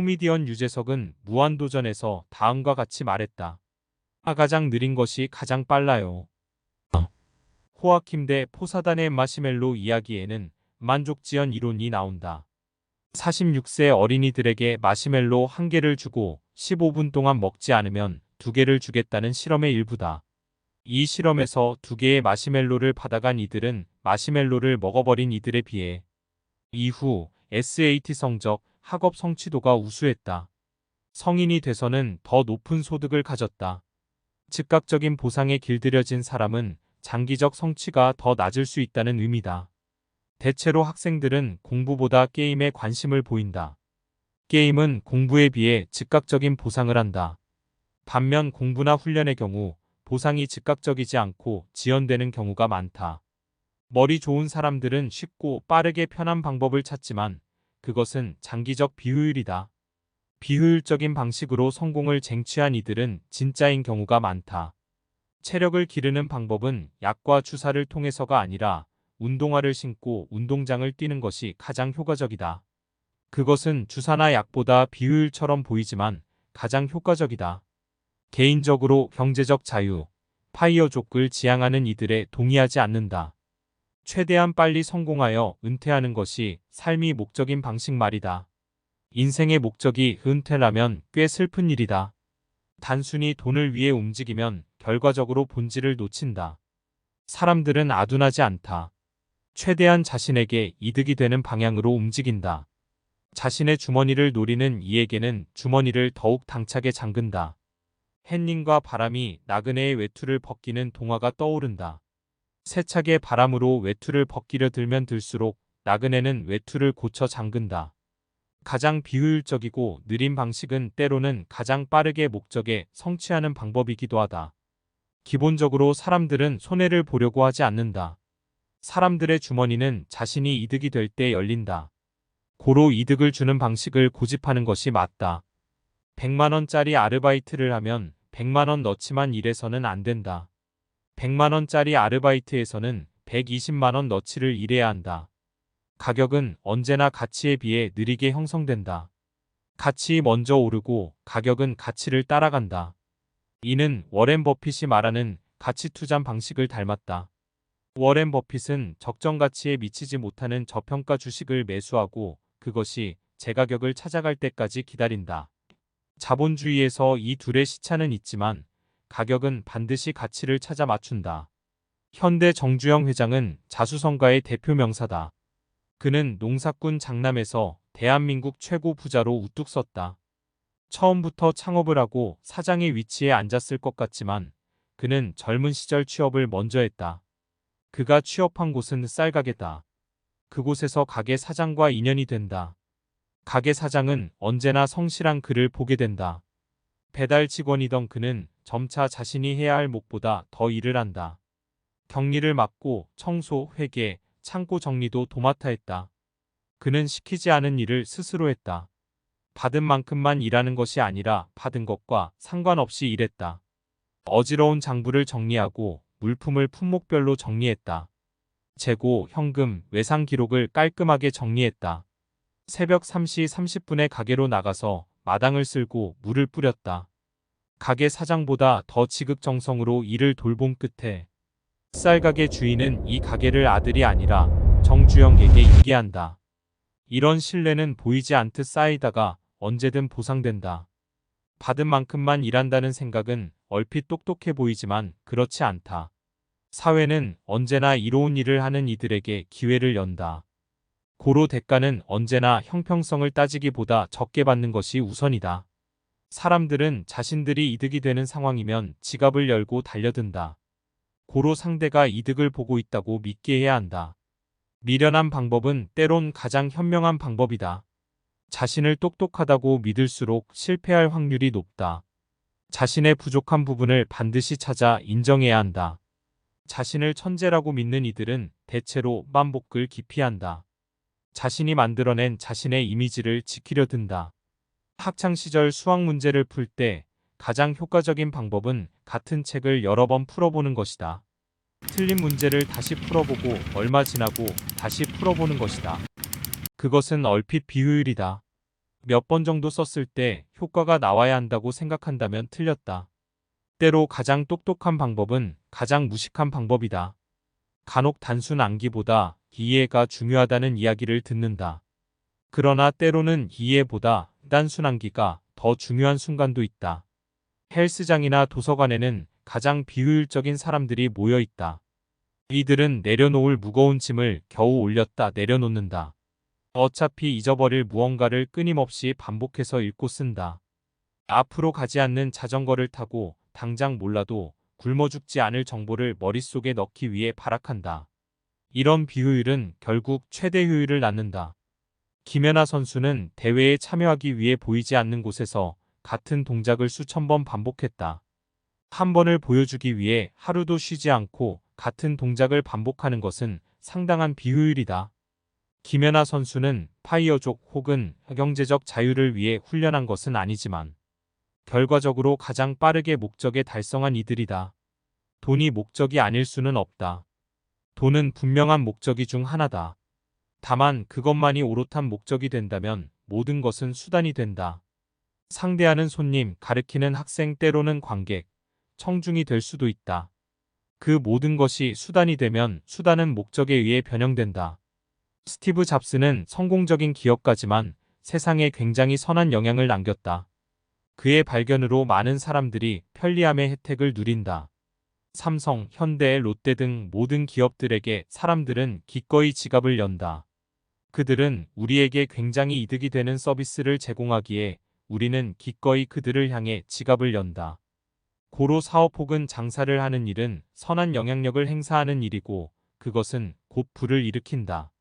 코미디언 유재석은 무한도전에서 다음과 같이 말했다. 가장 느린 것이 가장 빨라요. 호아킴 대 포사단의 마시멜로 이야기에는 만족지연 이론이 나온다. 46세 어린이들에게 마시멜로 1개를 주고 15분 동안 먹지 않으면 2개를 주겠다는 실험의 일부다. 이 실험에서 2개의 마시멜로를 받아간 이들은 마시멜로를 먹어버린 이들에 비해 이후 SAT 성적, 학업 성취도가 우수했다. 성인이 돼서는 더 높은 소득을 가졌다. 즉각적인 보상에 길들여진 사람은 장기적 성취가 더 낮을 수 있다는 의미다. 대체로 학생들은 공부보다 게임에 관심을 보인다. 게임은 공부에 비해 즉각적인 보상을 한다. 반면 공부나 훈련의 경우 보상이 즉각적이지 않고 지연되는 경우가 많다. 머리 좋은 사람들은 쉽고 빠르게 편한 방법을 찾지만 그것은 장기적 비효율이다. 비효율적인 방식으로 성공을 쟁취한 이들은 진짜인 경우가 많다. 체력을 기르는 방법은 약과 주사를 통해서가 아니라 운동화를 신고 운동장을 뛰는 것이 가장 효과적이다. 그것은 주사나 약보다 비효율처럼 보이지만 가장 효과적이다. 개인적으로 경제적 자유, 파이어족을 지향하는 이들에 동의하지 않는다. 최대한 빨리 성공하여 은퇴하는 것이 삶이 목적인 방식 말이다. 인생의 목적이 은퇴라면 꽤 슬픈 일이다. 단순히 돈을 위해 움직이면 결과적으로 본질을 놓친다. 사람들은 아둔하지 않다. 최대한 자신에게 이득이 되는 방향으로 움직인다. 자신의 주머니를 노리는 이에게는 주머니를 더욱 당차게 잠근다. 햇님과 바람이 나그네의 외투를 벗기는 동화가 떠오른다. 세차게 바람으로 외투를 벗기려 들면 들수록 나그네는 외투를 고쳐 잠근다. 가장 비효율적이고 느린 방식은 때로는 가장 빠르게 목적에 성취하는 방법이기도 하다. 기본적으로 사람들은 손해를 보려고 하지 않는다. 사람들의 주머니는 자신이 이득이 될 때 열린다. 고로 이득을 주는 방식을 고집하는 것이 맞다. 100만원짜리 아르바이트를 하면 100만원 넣지만 일해서는 안 된다. 100만원짜리 아르바이트에서는 120만원 넣치를 일해야 한다. 가격은 언제나 가치에 비해 느리게 형성된다. 가치 먼저 오르고 가격은 가치를 따라간다. 이는 워렌 버핏이 말하는 가치 투자 방식을 닮았다. 워렌 버핏은 적정 가치에 미치지 못하는 저평가 주식을 매수하고 그것이 제가격을 찾아갈 때까지 기다린다. 자본주의에서 이 둘의 시차는 있지만 가격은 반드시 가치를 찾아 맞춘다. 현대 정주영 회장은 자수성가의 대표 명사다. 그는 농사꾼 장남에서 대한민국 최고 부자로 우뚝 섰다. 처음부터 창업을 하고 사장의 위치에 앉았을 것 같지만 그는 젊은 시절 취업을 먼저 했다. 그가 취업한 곳은 쌀가게다. 그곳에서 가게 사장과 인연이 된다. 가게 사장은 언제나 성실한 그를 보게 된다. 배달 직원이던 그는 점차 자신이 해야 할 몫보다 더 일을 한다. 격리를 맡고 청소, 회계, 창고 정리도 도맡아 했다. 그는 시키지 않은 일을 스스로 했다. 받은 만큼만 일하는 것이 아니라 받은 것과 상관없이 일했다. 어지러운 장부를 정리하고 물품을 품목별로 정리했다. 재고, 현금, 외상 기록을 깔끔하게 정리했다. 새벽 3시 30분에 가게로 나가서 마당을 쓸고 물을 뿌렸다. 가게 사장보다 더 지극정성으로 일을 돌본 끝에 쌀가게 주인은 이 가게를 아들이 아니라 정주영에게 인계한다. 이런 신뢰는 보이지 않듯 쌓이다가 언제든 보상된다. 받은 만큼만 일한다는 생각은 얼핏 똑똑해 보이지만 그렇지 않다. 사회는 언제나 이로운 일을 하는 이들에게 기회를 연다. 고로 대가는 언제나 형평성을 따지기보다 적게 받는 것이 우선이다. 사람들은 자신들이 이득이 되는 상황이면 지갑을 열고 달려든다. 고로 상대가 이득을 보고 있다고 믿게 해야 한다. 미련한 방법은 때론 가장 현명한 방법이다. 자신을 똑똑하다고 믿을수록 실패할 확률이 높다. 자신의 부족한 부분을 반드시 찾아 인정해야 한다. 자신을 천재라고 믿는 이들은 대체로 만복을 기피한다. 자신이 만들어낸 자신의 이미지를 지키려 든다. 학창시절 수학 문제를 풀 때 가장 효과적인 방법은 같은 책을 여러 번 풀어보는 것이다. 틀린 문제를 다시 풀어보고 얼마 지나고 다시 풀어보는 것이다. 그것은 얼핏 비효율이다. 몇 번 정도 썼을 때 효과가 나와야 한다고 생각한다면 틀렸다. 때로 가장 똑똑한 방법은 가장 무식한 방법이다. 간혹 단순 암기보다 이해가 중요하다는 이야기를 듣는다. 그러나 때로는 이해보다 단순 암기가 더 중요한 순간도 있다. 헬스장이나 도서관에는 가장 비효율적인 사람들이 모여 있다. 이들은 내려놓을 무거운 짐을 겨우 올렸다 내려놓는다. 어차피 잊어버릴 무언가를 끊임없이 반복해서 읽고 쓴다. 앞으로 가지 않는 자전거를 타고 당장 몰라도 굶어 죽지 않을 정보를 머릿속에 넣기 위해 발악한다. 이런 비효율은 결국 최대 효율을 낳는다. 김연아 선수는 대회에 참여하기 위해 보이지 않는 곳에서 같은 동작을 수천 번 반복했다. 한 번을 보여주기 위해 하루도 쉬지 않고 같은 동작을 반복하는 것은 상당한 비효율이다. 김연아 선수는 파이어족 혹은 경제적 자유를 위해 훈련한 것은 아니지만 결과적으로 가장 빠르게 목적에 달성한 이들이다. 돈이 목적이 아닐 수는 없다. 돈은 분명한 목적이 중 하나다. 다만 그것만이 오롯한 목적이 된다면 모든 것은 수단이 된다. 상대하는 손님, 가르치는 학생, 때로는 관객, 청중이 될 수도 있다. 그 모든 것이 수단이 되면 수단은 목적에 의해 변형된다. 스티브 잡스는 성공적인 기업가지만 세상에 굉장히 선한 영향을 남겼다. 그의 발견으로 많은 사람들이 편리함의 혜택을 누린다. 삼성, 현대, 롯데 등 모든 기업들에게 사람들은 기꺼이 지갑을 연다. 그들은 우리에게 굉장히 이득이 되는 서비스를 제공하기에 우리는 기꺼이 그들을 향해 지갑을 연다. 고로 사업 혹은 장사를 하는 일은 선한 영향력을 행사하는 일이고 그것은 곧 부를 일으킨다.